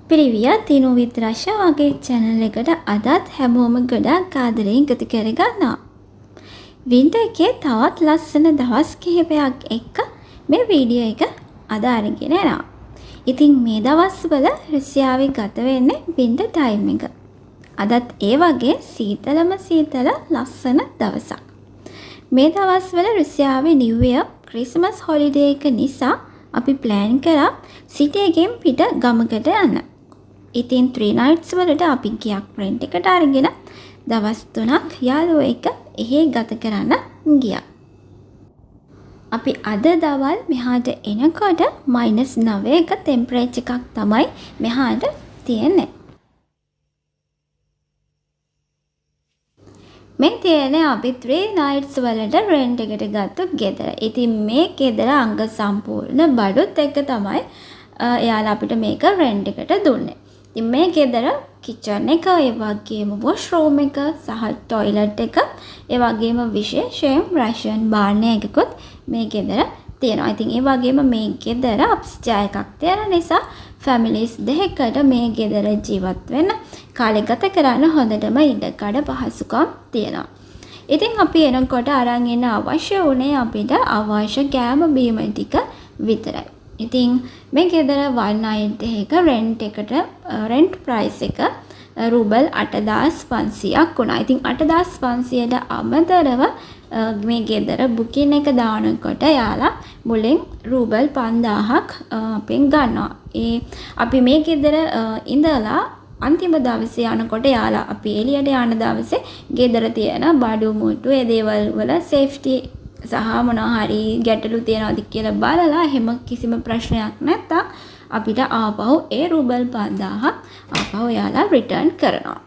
පිරිවියා තිනු විත්‍රාශ වගේ channel එකට අදත් හැමෝම ගොඩාක් ආදරයෙන් එකතු කරගන්නවා. වින්ටර් එකේ තවත් ලස්සන දවස් කිහිපයක් එක්ක මේ වීඩියෝ එක අද අරගෙන එනවා. ඉතින් මේ දවස්වල රුසියාවේ ගත වෙන්නේ වින්ටර් ටයිම් එක. අදත් ඒ වගේ සීතලම සීතල ලස්සන දවසක්. මේ දවස්වල රුසියාවේ නිව් ඉයර් ක්‍රිස්මස් හොලිඩේ එක නිසා අපි ප්ලෑන් කරා සිටි එකෙන් පිට ගමකට යන්න. ඉතින් 3 nights වලට අපි ගියක් රෙන්ට් එකට අරගෙන දවස් 3ක් යාළුවෝ එක්ක එහි ගත කරන්න ගියා. අපි අද දවල් මෙහාට එනකොට -9ක ටෙම්පරේචර් එකක් තමයි මෙහාට තියෙන්නේ. මේ තියෙන්නේ අපි 3 nights වලට රෙන්ට් එකට ගත්ත ගෙදර. ඉතින් මේ ගෙදර අංග සම්පූර්ණ බඩුත් එක්ක තමයි එයාලා අපිට මේක රෙන්ට් එකට දුන්නේ. ඉතින් මේ ගෙදර කිචන් එක, ඒ වගේම වොෂ්රූම් එක සහ ටොයිලට් එක, ඒ වගේම විශේෂයෙන් රෂන් බාර්ණය එකකුත් මේ ගෙදර තියෙනවා. ඉතින් ඒ වගේම මේ ගෙදර අප්ස්ටෙයාර් එකක් තියෙන නිසා ෆැමිලිස් දෙකකට මේ ගෙදර ජීවත් වෙන්න, කාලය ගත කරන්න හොඳටම ඉඩකඩ පහසුකම් තියෙනවා. ඉතින් අපි එනකොට අරන් එන්න අවශ්‍ය වුණේ අපිට අවශ්‍ය කෑම බීම ටික විතරයි. ඉතින් මේ ගෙදර one night එක රෙන්ට් ප්‍රයිස් එක රුබල් 8500ක් වුණා. ඉතින් 8500ට අමතරව මේ ගෙදර බුකින් එක දානකොට යාලා මුලින් රුබල් 5000ක් අපෙන් ගන්නවා. අපි මේ ගෙදර ඉඳලා අන්තිම දවසේ යනකොට යාලා අපි එළියට යන දවසේ ගෙදර තියෙන බඩු මුට්ටු ඒ දේවල් වල සේෆ්ටි සහ මොනවා හරි ගැටලු තියනවාද කියලා බලලා එහෙම කිසිම ප්‍රශ්නයක් නැත්තම් අපිට ආපහු ඒ රුබල් 5000 ආපහු යාලා රිටර්න් කරනවා.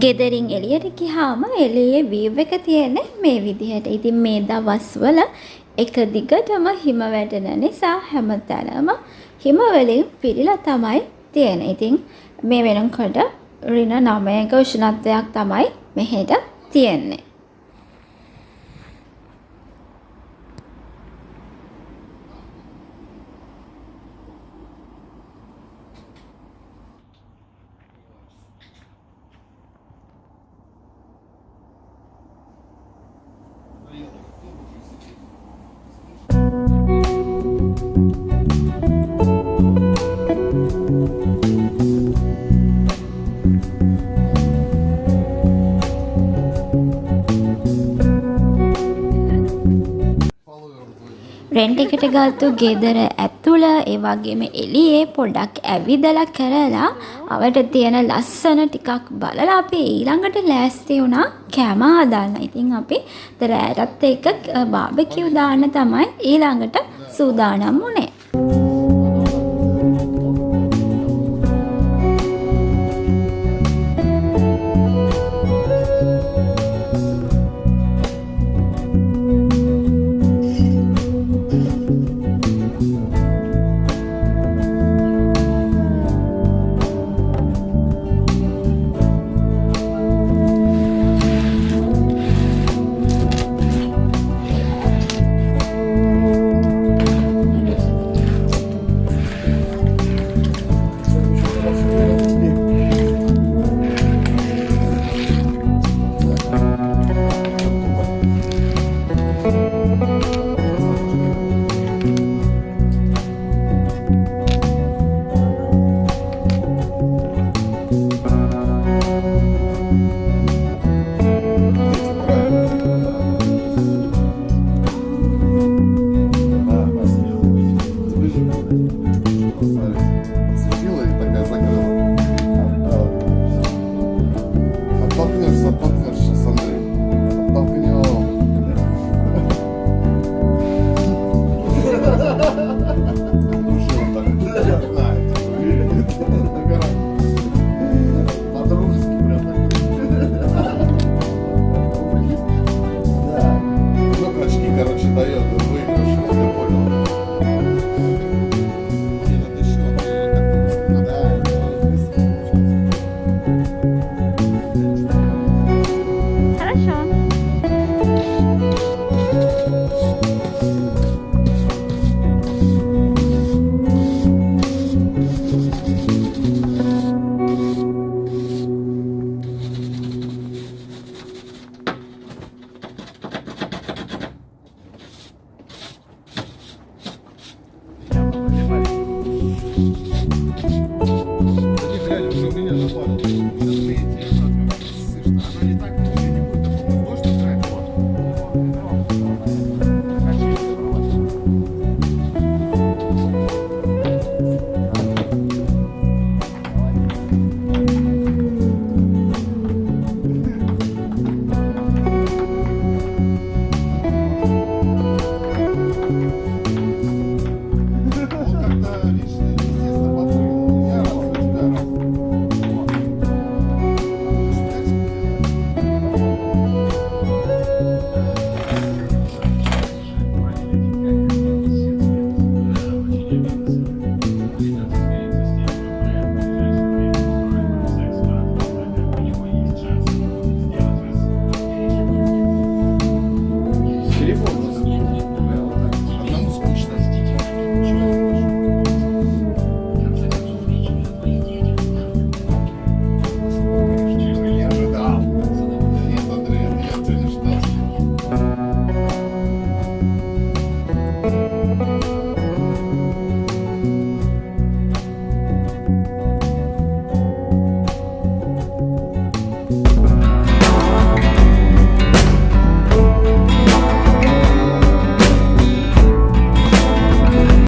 ගෙදරින් එළියට ගියාම එළියේ වීව් එක තියෙන්නේ මේ විදිහට. ඉතින් මේ දවස්වල එක දිගටම හිම වැටෙන නිසා හැමතැනම හිම වලින් පිරීලා තමයි තියෙන්නේ. ඉතින් මේ වෙනකොට ඍණ 9ක උෂ්ණත්වයක් තමයි මෙහෙට තියෙන්නේ. රෙන්ට් එකට ගත්තු ගෙදර ඇතුළ ඒ වගේම එළියේ පොඩ්ඩක් ඇවිදලා කරලා අවට තියෙන ලස්සන ටිකක් බලලා අපි ඊළඟට ලෑස්ති වුණා කෑම හදන්න. ඉතින් අපි රෑටත් එක බාබකියු දාන්න තමයි ඊළඟට සූදානම් වුණේ.